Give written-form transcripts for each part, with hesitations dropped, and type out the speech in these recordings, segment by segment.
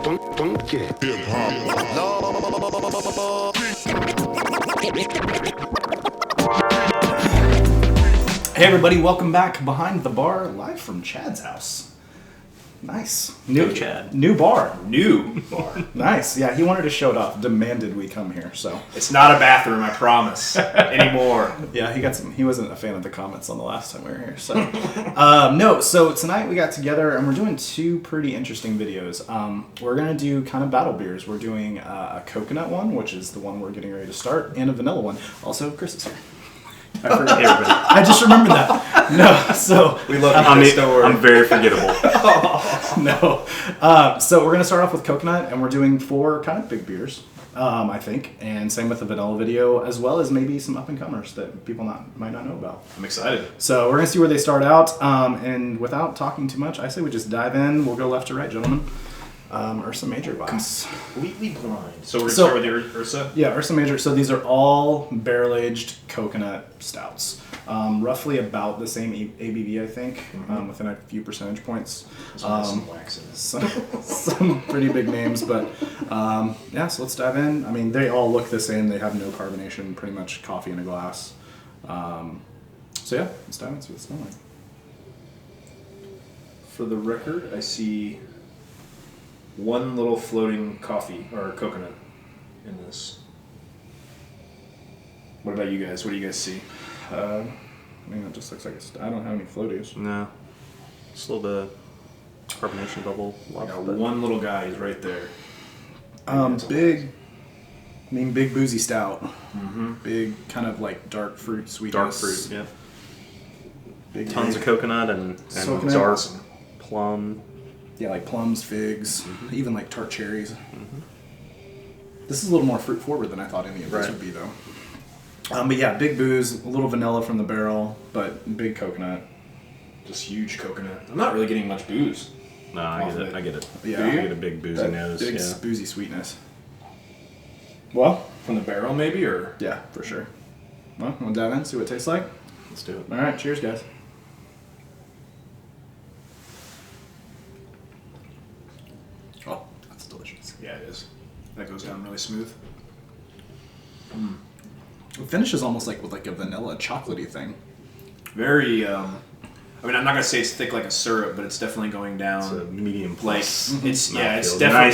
Hey everybody, welcome back Behind the Bar, live from Chad's house. Nice. New Chad. New bar. New bar. Nice. Yeah, he wanted to show it off. Demanded we come here, so. It's not a bathroom, I promise, anymore. Yeah, he wasn't a fan of the comments on the last time we were here, so. No, so tonight we got together and we're doing two pretty interesting videos. We're going to do kind of battle beers. We're doing a coconut one, which is the one we're getting ready to start, and a vanilla one. Also, Chris is here. I forgot everybody. I just remembered that. No, so we love you, Chris, don't worry. I'm very forgettable. No. So we're going to start off with coconut, and we're doing 4 kind of big beers, I think, and same with the vanilla video, as well as maybe some up-and-comers that people might not know about. I'm excited. So we're going to see where they start out, and without talking too much, I say we just dive in. We'll go left to right, gentlemen. Ursa Major glass. Completely blind. So we're going to start with the Ursa? Yeah, Ursa Major. So these are all barrel-aged coconut stouts. Roughly about the same ABV, I think, within a few percentage points. Some wax in it. Some pretty big names, but yeah, so let's dive in. I mean, they all look the same. They have no carbonation, pretty much coffee in a glass. So yeah, let's dive in and see what it's smelling like. For the record, I see one little floating coffee or coconut in this. What about you guys? What do you guys see? I mean, it just looks like I don't have any floaties. No. Just a little bit of carbonation bubble. One little guy, he's right there. Big boozy stout. Mm-hmm. Big kind of like dark fruit sweetness. Dark fruit, yeah. Big Tons of coconut and coconut. dark plum. Yeah, like plums, figs, even like tart cherries. Mm-hmm. This is a little more fruit forward than I thought any of this would be, though. But yeah, big booze, a little vanilla from the barrel, but big coconut. Just huge coconut. I'm not really getting much booze. No, I get it. Yeah. I get a big boozy nose. Big Yeah. boozy sweetness. Well, From the barrel, maybe, or? yeah, for sure. Well, we'll dive in, see what it tastes like. Let's do it. All right, cheers, guys. Oh, that's delicious. Yeah, it is. That goes down really smooth. It finishes almost like with like a vanilla chocolatey thing. Very, I mean, I'm not gonna say it's thick like a syrup, but it's definitely going down. It's a medium Like plus. it's mouthfeel. definitely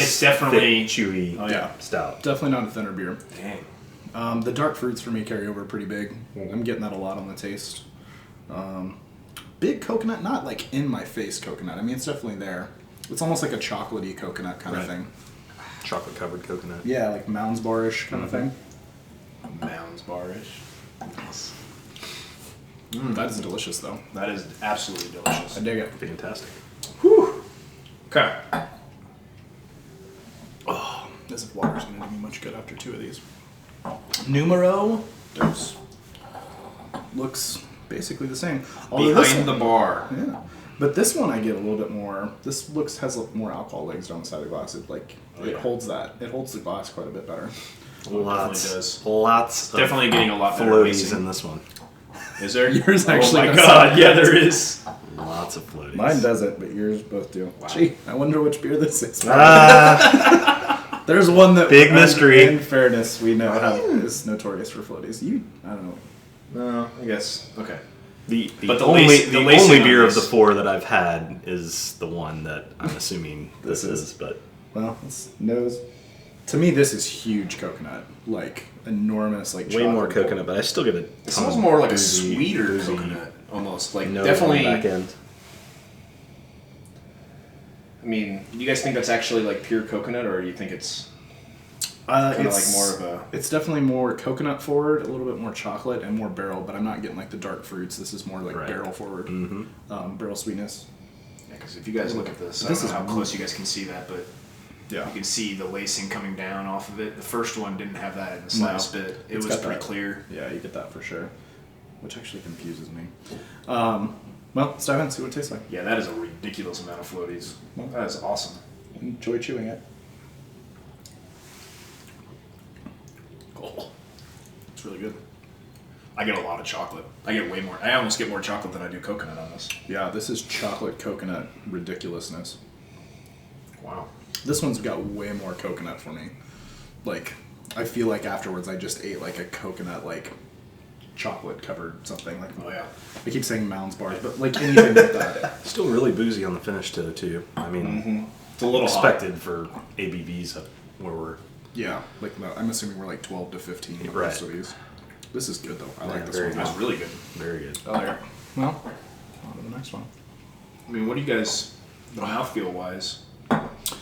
thick, chewy. Oh yeah, Stout. definitely not a thinner beer. Dang. The dark fruits for me carry over pretty big. I'm getting that a lot on the taste. Big coconut, not like in my face coconut. I mean, it's definitely there. It's almost like a chocolatey coconut kind of thing. Chocolate covered coconut. Yeah, like Mounds Bar-ish kind of thing. Mounds Bar-ish. Nice. That is delicious, though. That is absolutely delicious. I dig it. Fantastic. Whew. Okay. Oh, as if water's going to do me much good after 2 of these. Numero dos. Looks basically the same. Behind the bar. Yeah. But this one I get a little bit more. This has more alcohol legs down the side of the glass. It holds that. It holds the glass quite a bit better. Lots. Definitely getting a lot better floaties in this one. Is there? Yours actually. Oh my god! Yeah, there is. Lots of floaties. Mine doesn't, but yours both do. Wow. Gee, I wonder which beer this is. There's one that Big mystery. In fairness, we know is notorious for floaties. I don't know. No, I guess. Okay. The only beer of the 4 that I've had is the one that I'm assuming this is. But well, it's nose. To me, this is huge coconut, like enormous, like way more coconut, but I still get it. It smells more like a sweeter coconut, almost like definitely. Back end. I mean, do you guys think that's actually like pure coconut, or do you think it's kind of like more of a? It's definitely more coconut forward, a little bit more chocolate, and more barrel. But I'm not getting like the dark fruits. This is more like barrel forward, barrel sweetness. Yeah, because if you guys look at this, I don't know how close you guys can see that, but yeah, you can see the lacing coming down off of it. The first one didn't have that in the slightest bit. It was pretty clear. Yeah, you get that for sure, which actually confuses me. Well, let's dive in and see what it tastes like. Yeah, that is a ridiculous amount of floaties. That is awesome. Enjoy chewing it. Oh, it's really good. I get a lot of chocolate. I get way more. I almost get more chocolate than I do coconut on this. Yeah, this is chocolate coconut ridiculousness. Wow. This one's got way more coconut for me. Like, I feel like afterwards I just ate like a coconut, like chocolate covered something. Like, Oh yeah. I keep saying Mounds bars, but like anything like that. Still really boozy on the finish too. I mean, It's a little expected for ABVs where we're Yeah, like I'm assuming we're like 12 to 15 with Right. most of these. This is good though. I like this very one. good. That's really good. very good. I like it. Well, on to the next one. I mean, what do you guys, the mouthfeel wise?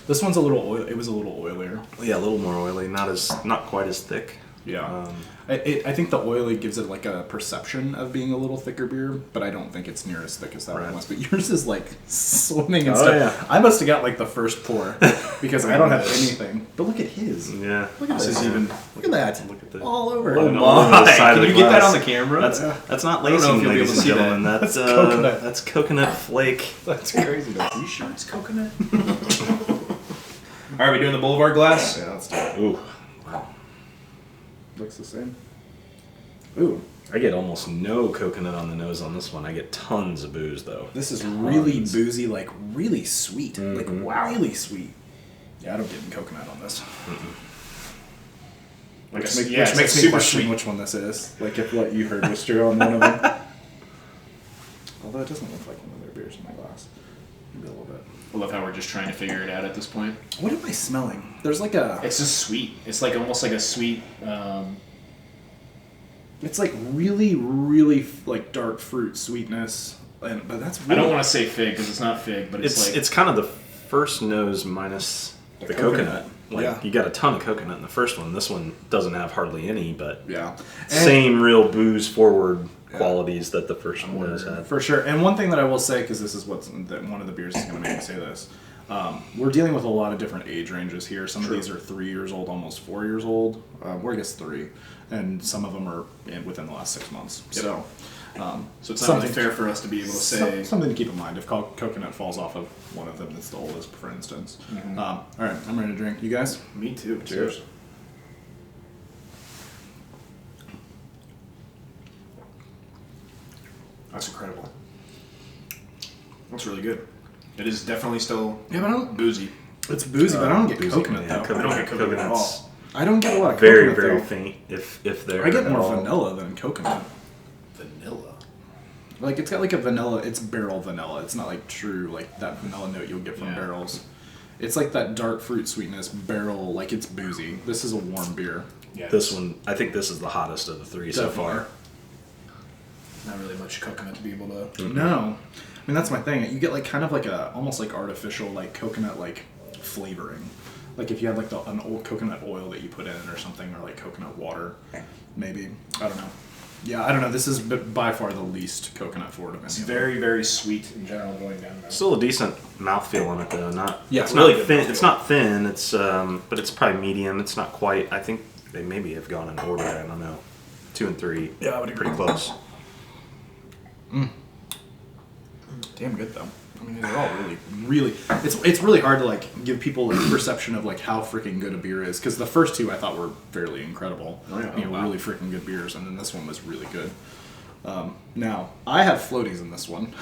This one's a little oil. It was a little oilier. Yeah, a little more oily, not quite as thick. Yeah. I think the oily gives it like a perception of being a little thicker beer, but I don't think it's near as thick as that one Right. was. But yours is like swimming and Oh, stuff. yeah. I must have got like the first pour because I don't have anything. But look at his. Yeah. Look at This this. is even. Look at that. Look at the All over. Oh it. my! Side Can of you the get that glass. on the camera? That's not I don't know lacing, if you'll be ladies able and to see that. gentlemen. That's coconut. That's coconut flake. That's crazy. Though. Are you sure it's coconut? All right, we doing the Boulevard glass? Yeah, that's dope. Ooh, wow! Looks the same. Ooh, I get almost no coconut on the nose on this one. I get tons of booze though. this is really Tons. boozy, like really sweet, like Mhm. really sweet. Yeah, I don't get any coconut on this. Like Which, a, which yeah, it's makes like me super question sweet. which one this is. Like if what you heard was true on one of them. Although it doesn't look like one of their beers in my glass. Maybe a little bit. I love how we're just trying to figure it out at this point. What am I smelling? There's like a. It's just sweet. It's like almost like a sweet. It's like really, really like dark fruit sweetness, but that's. Really, I don't want to say fig because it's not fig, but it's like It's kind of the first nose minus the coconut. coconut. Like Yeah. you got a ton of coconut in the first one. This one doesn't have hardly any, but Yeah. same real booze forward qualities that the first one has had. For sure. And one thing that I will say, because this is what's one of the beers is going to make me say this, we're dealing with a lot of different age ranges here. Some of these are 3 years old, almost 4 years old. Or I guess 3, and some of them are within the last 6 months. Yep. So, so it's not really fair for us to be able to say. something to keep in mind if coconut falls off of one of them that's the oldest, for instance. All right, I'm ready to drink. You guys? Me too. Cheers. That's incredible. That's really good. It is definitely still Yeah, but I don't. boozy. It's boozy, but I don't get Boozy, coconut yeah, though. I don't get coconut at coconut's all. I don't get a lot of very, coconut very though. faint. If they're I get more at all. vanilla than coconut. Vanilla. Like it's got like a vanilla. It's barrel vanilla. It's not like true like that vanilla note you'll get from Yeah. barrels. It's like that dark fruit sweetness barrel. Like it's boozy. This is a warm beer. Yeah. This one, I think this is the hottest of the three so far. Not really much coconut to be able to. No, I mean that's my thing. You get like kind of like a almost like artificial like coconut like flavoring. Like if you had like an old coconut oil that you put in or something, or like coconut water, maybe. I don't know. Yeah, I don't know. This is by far the least coconut forward of any. It's of them. very, very sweet in general going down there. Still a decent mouthfeel on it though. Not Yeah, it's really not good thin. mouthfeel. It's not thin. It's but it's probably medium. It's not quite. I think they maybe have gone in order. I don't know. 2 and 3. Yeah, I would agree. Pretty close. Damn good though. I mean, they're all really. It's really hard to like give people a perception of like how freaking good a beer is because the first two I thought were fairly incredible. Oh, yeah. You know, Oh, wow. really freaking good beers, and then this one was really good. Now I have floaties in this one,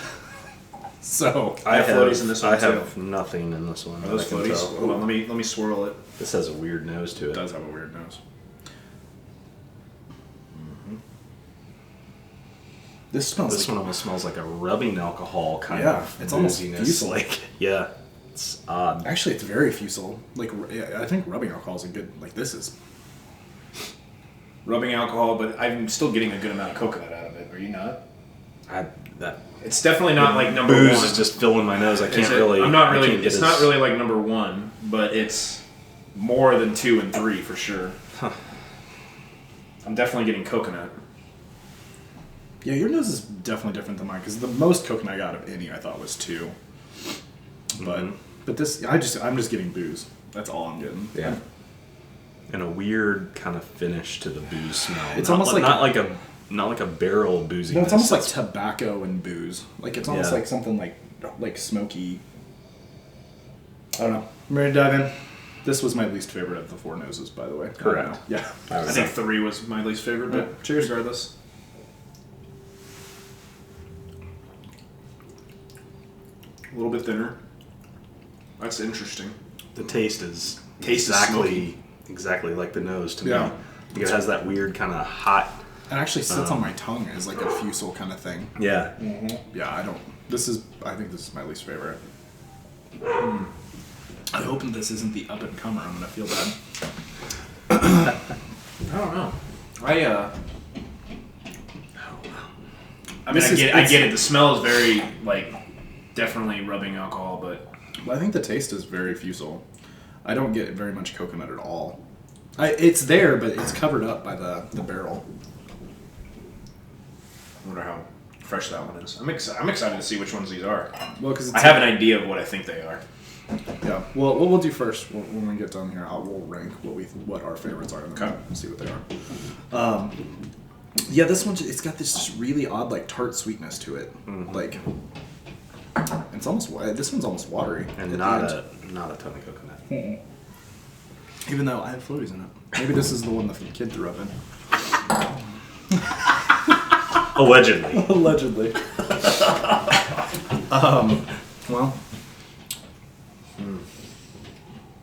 so I have floaties in this one I have nothing in this one. Are those that I can floaties? tell. Hold on, let me swirl it. This has a weird nose to it it. does have a weird nose. This smells. This like, one almost smells like a rubbing alcohol kind Yeah, of. it's almost booziness. fusel. Like yeah, it's odd. Actually, it's very fusel. Like I think rubbing alcohol is a good. Like this is. Rubbing alcohol, but I'm still getting a good amount of coconut out of it. Are you not? That It's definitely not like number booze one. is just filling my nose. I Is can't it? really. I'm not I really. can't get It's as- not really like number one, but it's more than 2 and 3 for sure. Huh. I'm definitely getting coconut. Yeah, your nose is definitely different than mine because the most coconut I got of any I thought was 2. But this I'm just getting booze. That's all I'm getting. Yeah. And a weird kind of finish to the booze smell. It's Not almost li- like not like a barrel booziness. No, it's almost like tobacco and booze. Like it's almost Yeah. like something like smoky. I don't know. I'm ready to dive in. This was my least favorite of the 4 noses, by the way. Correct. Yeah. I think 3 was my least favorite, but Yeah. Cheers. regardless. A little bit thinner. That's interesting. The taste is Taste is exactly like the nose to Yeah. me. It has that weird kind of hot. It actually sits on my tongue as like a fusel kind of thing. Yeah. Yeah, I think this is my least favorite. I hope this isn't the up and comer. I'm gonna feel bad. I don't know. I mean, I get it. The smell is very, like, definitely rubbing alcohol, but... I think the taste is very fusel. I don't get very much coconut at all. It's there, but it's covered up by the barrel. I wonder how fresh that one is. I'm excited to see which ones these are. Well, because I have an idea of what I think they are. Yeah. Well, what we'll do first when we get done here, we'll rank what our favorites are, and then we'll see what they are. Yeah, this one it's got this just really odd like tart sweetness to it. Like it's almost this one's almost watery, And not a ton of coconut. Even though I have floaties in it. Maybe this is the one the kid threw up in. Allegedly. Allegedly. Well.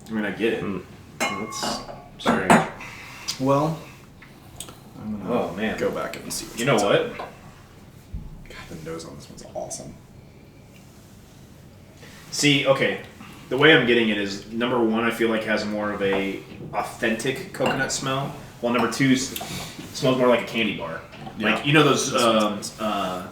I mean, I get it. That's Sorry. Well, I'm gonna go back and see. You know what? God, the nose on this one's awesome. See, okay. The way I'm getting it is number one, I feel like has more of a authentic coconut smell, while number two smells more like a candy bar. Yeah. Like, you know those, God,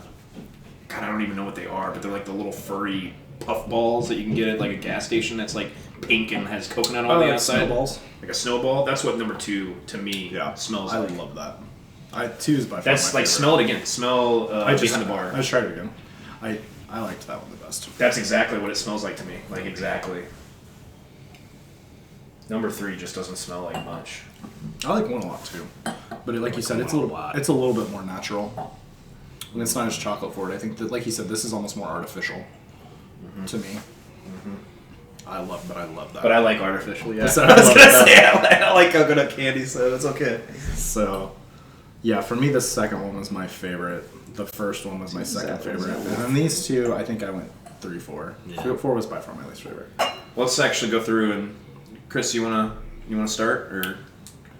I don't even know what they are, but they're like the little furry puff balls that you can get at like a gas station that's like pink and has coconut on the outside. Snowballs. Like a snowball. That's what number two to me smells I like. love that. Two is by far That's my like, favorite. smell it again. Smell behind the bar. I just tried it again. I liked that one the best. That's exactly what it smells like to me. Like, exactly. Number three just doesn't smell like much. I like one a lot too, but like you said, it's a little bit more natural, and it's not as chocolate forward. I think that, like you said, this is almost more artificial to me. I love that. But I like artificial, yeah. So I was gonna say, I like coconut candy, so it's okay. So, yeah, for me, the second one was my favorite. The first one was my second favorite. And then these two, I think I went 3-4. Yeah. 4 was by far my least favorite. Let's actually go through and Chris, you wanna start, or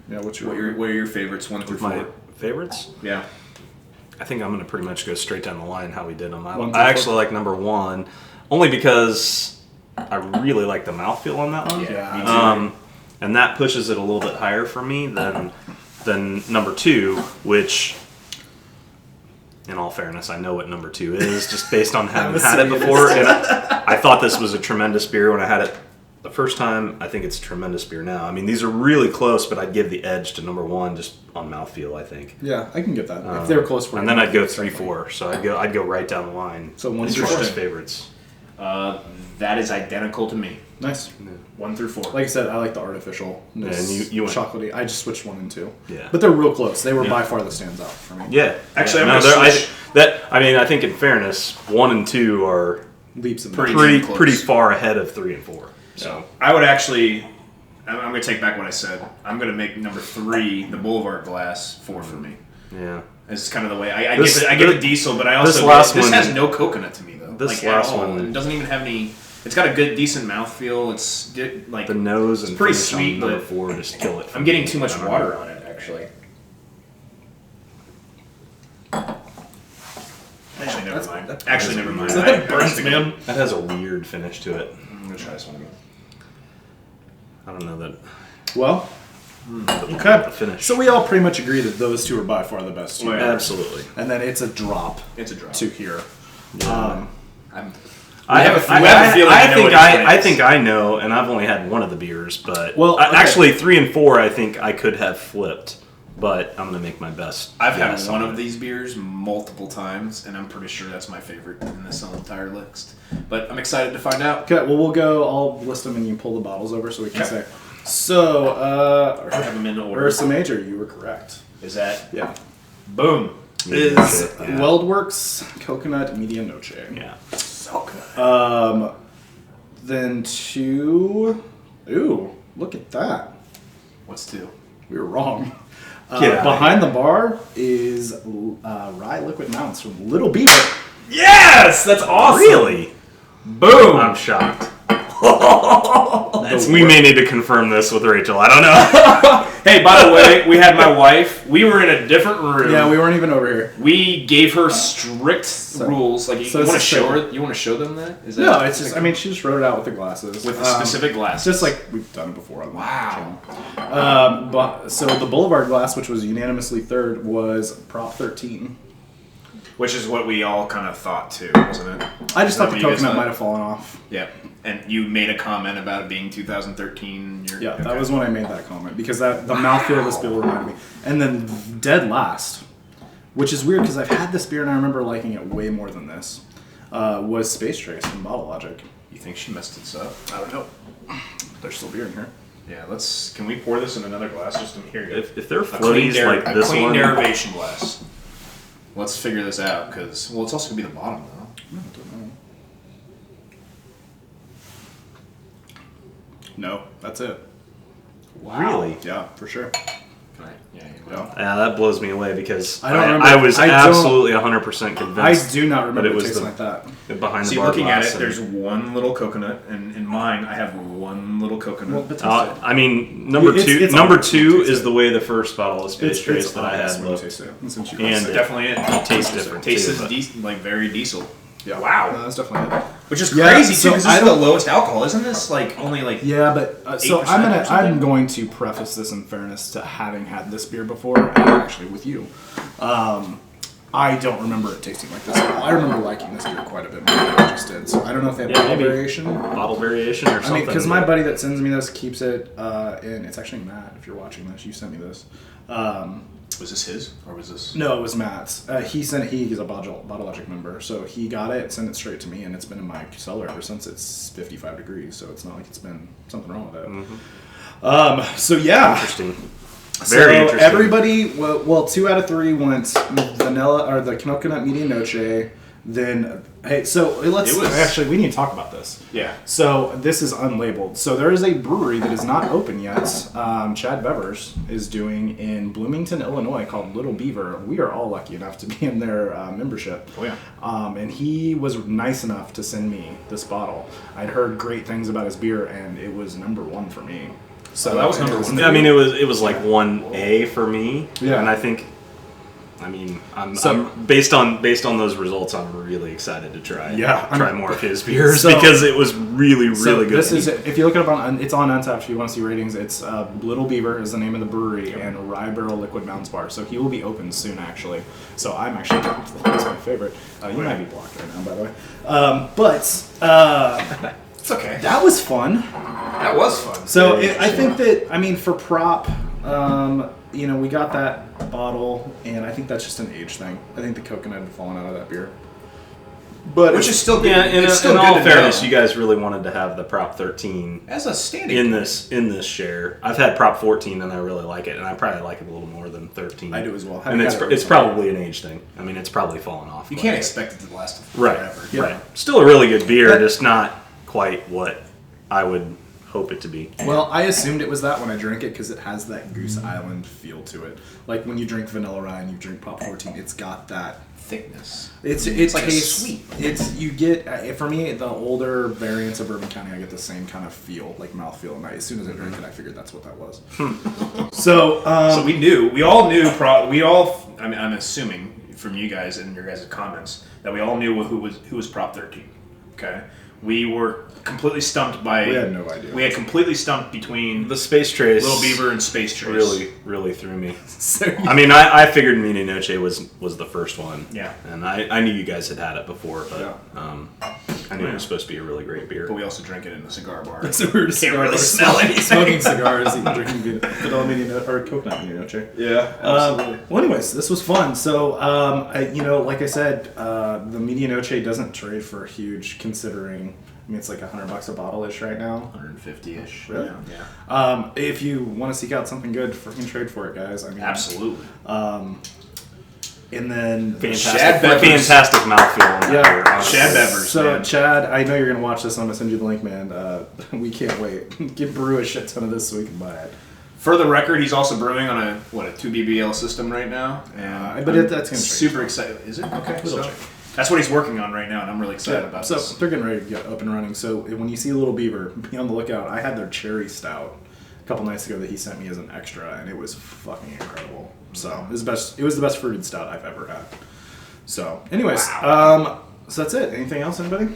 Yeah, what are your favorites 1 through 4? my favorites. Yeah. I think I'm going to pretty much go straight down the line how we did them. 1 through I actually like number 1 only because I really like the mouthfeel on that one. Yeah, me too. And that pushes it a little bit higher for me than number 2, which, in all fairness, I know what number 2 is just based on having had it before. And I thought this was a tremendous beer when I had it the first time. I think it's a tremendous beer now. I mean, these are really close, but I'd give the edge to number 1 just on mouthfeel, I think. Yeah, I can get that. If they were close for And then I'd go 3-4. So I'd go right down the line. So 1 as through far 4. as favorites. That is identical to me. Nice. 1 through 4. Like I said, I like the artificial. And you went chocolatey. I just switched 1 and 2. Yeah. But they're real close. They were by far the stands out for me. Yeah. Actually, yeah. I'm gonna switch. I think in fairness, 1 and 2 are Leaps and Pretty bounds. close. pretty far ahead of 3 and 4. So I would actually, I'm going to take back what I said. I'm going to make number 3, the Boulevard Glass, 4 for me. Yeah. It's kind of the way I This- get the diesel, but I also this this one- has no coconut to me though. This like, last at all. one- It doesn't even have any. It's got a good, decent mouthfeel. It's like The nose and pretty finish on sweet, number but 4 just kill it. for I'm getting me. too much I don't water know. on it actually. Actually, never mind. Actually, never mind. That burns, man. That has a weird finish to it. I'm gonna try this one again. I don't know that. Well, The finish. so we all pretty much agree that those two are by far the best two. Oh, yeah. Absolutely. And then it's a drop It's a drop. to here. I'm, I have a feeling you know what I it is. think I know, and I've only had one of the beers, but Well, okay. actually 3 and 4 I think I could have flipped, but I'm gonna make my best. I've had guess one on of it. these beers multiple times, and I'm pretty sure that's my favorite in this entire list. But I'm excited to find out. Okay, well, we'll go. I'll list them and you pull the bottles over so we can Okay. say. So, I have them in order. Ursa Major, you were correct. Is that Yeah. boom? Is Yeah. Weldworks Coconut Media Noche. Yeah. So good. Then 2. Ooh, look at that. What's 2? We were wrong. Get outta Behind the bar is Rye Liquid Mounts from Little Beaver. Yes, that's awesome. Really? Boom. I'm shocked. We may need to confirm this with Rachel. I don't know. Hey, by the way, we had my wife. We were in a different room. Yeah, we weren't even over here. We gave her strict rules. Like, so you want to it's show like- her? You want to show them that? Is No, that it's just. I mean, she just wrote it out with the glasses. with the specific glasses. Just like we've done before on the Wow. channel. But so the Boulevard glass, which was unanimously third, was Prop 13. Which is what we all kind of thought too, wasn't it? I just thought the Is that what you guys coconut thought? might have fallen off. Yeah. And you made a comment about it being 2013. Yeah, that was when I made that comment because the mouthfeel of this beer reminded me. And then dead last, which is weird because I've had this beer and I remember liking it way more than this, was Space Trace from Bottle Logic. You think she messed this up? I don't know. There's still beer in here. Yeah, can we pour this in another glass just in here? If they're floaties like this clean one, derivation glass. Let's figure this out because, well, it's also going to be the bottom though. No, I don't know. No, that's it. really? Yeah, for sure. Right. Yeah. Yeah, that blows me away because I don't remember- I was I don't- absolutely 100% I convinced do not remember it it was tasting the- like that. behind See, the bar looking at glass it, and- there's one little coconut, and in mine, I have one little coconut. I mean, number It's- two. it's Number obvious. two Taste is it. the way the first bottle of Space It's Trace that I obvious had when you looked. taste it. Since you And That's definitely it. It tastes different. Tastes too, but- like very diesel. Yeah. Wow. No, that's definitely it. Which is Yeah, crazy so too, because I this is the don't- lowest alcohol, isn't this? Like only like Yeah, but so 8% or I'm something? going to preface this in fairness to having had this beer before, and actually with you. I don't remember it tasting like this at all. I remember liking this beer quite a bit more than I just did. So I don't know if they have Yeah, bottle maybe. variation. Bottle variation or something. I mean, because my buddy that sends me this keeps it in. It's actually Matt. If you're watching this, you sent me this. was this his or was this? No, it was Matt's. He sent it. He's a Bottle Logic member, so he got it, sent it straight to me, and it's been in my cellar ever since. It's 55 degrees, so it's not like it's been something wrong with it. So yeah, Interesting. Very so interesting. everybody, well, 2 out of 3 went vanilla or the coconut media noche. Then hey, so let's It was- actually we need to talk about this. Yeah. So this is unlabeled. So there is a brewery that is not open yet. Chad Bevers is doing in Bloomington, Illinois, called Little Beaver. We are all lucky enough to be in their membership. Oh, yeah. And he was nice enough to send me this bottle. I'd heard great things about his beer, and it was number 1 for me. So that was number 1. I mean, it was like 1A for me. Yeah. And I think, I mean, I'm So- based on those results, I'm really excited to try. Yeah, try more of his beers So- because it was really So good. this is, if you look it up on, it's on Untappd if you want to see ratings. It's Little Beaver is the name of the brewery, and Rye Barrel Liquid Mounds Bar. So he will be open soon, actually. So I'm actually, that's my favorite. You might be blocked right now, by the way. But It's okay. that was fun. That was fun. So Yeah, I think that, I mean, for prop, we got that bottle, and I think that's just an age thing. I think the coconut had fallen out of that beer. But Which is still good. Yeah, it's still in good all to fairness, know. you guys really wanted to have the Prop 13 As a standing in this share. I've had Prop 14 and I really like it, and I probably like it a little more than 13. I do as well. And it's probably an age thing. I mean, it's probably fallen off. You but- can't expect it to last right, forever. Yeah. right. Still a really good beer, But- just not quite what I would hope it to be. Well, I assumed it was that when I drank it because it has that Goose Island feel to it. Like when you drink Vanilla Rye and you drink Prop 14, it's got that. Thickness. It's like a tastes- sweet. It's you get for me the older variants of Bourbon County. I get the same kind of feel, like mouthfeel. And as soon as I drank it, I figured that's what that was. So So we all knew. I mean, I'm assuming from you guys and your guys' comments that we all knew who was Prop 13. Okay, we were completely stumped by. We had no idea. We had completely stumped between The Space Trace Little Beaver and Space Trace. really threw me. so I mean, I figured Mina Noche was the first one. Yeah. And I knew you guys had had it before, but Yeah. I knew it was supposed to be a really great beer. But we also drank it in a cigar bar. It's a weird Can't really smell anything. Smoking cigars, eating, drinking vanilla media or coconut media noche. Yeah, Well, anyways, this was fun. So, like I said, the media noche doesn't trade for huge, considering. I mean, it's like $100 a bottle-ish right now. 150-ish. Really? Yeah. If you want to seek out something good, freaking trade for it, guys. I mean, Absolutely. And then Shad Bevers. fantastic mouthfeel. On that Yeah. beer, honestly. Shad Bevers. So, man. Chad, I know you're gonna watch this. I'm gonna send you the link, man. We can't wait. Get brew a shit ton of this so we can buy it. For the record, he's also brewing on a 2 BBL system right now, and But that's gonna change. super excited. Is it okay? It'll So, change. That's what he's working on right now, and I'm really excited about so this. they're getting ready to get up and running. So when you see Little Beaver, be on the lookout. I had their cherry stout a couple nights ago that he sent me as an extra, and it was fucking incredible. So it was the best fruited stout I've ever had. So, anyways, so that's it. Anything else, anybody?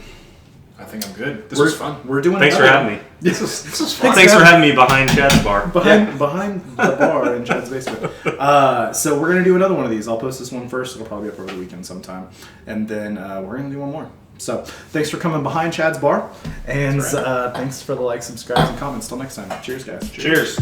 I think I'm good. This was fun. We're doing. Thanks for having me. This was fun. Thanks for having me behind Chad's bar. Behind the bar in Chad's basement. So we're gonna do another one of these. I'll post this one first. It'll probably be up over the weekend sometime, and then we're gonna do one more. So thanks for coming behind Chad's bar, and thanks for the likes, subscribes, and comments. Till next time. Cheers, guys. Cheers.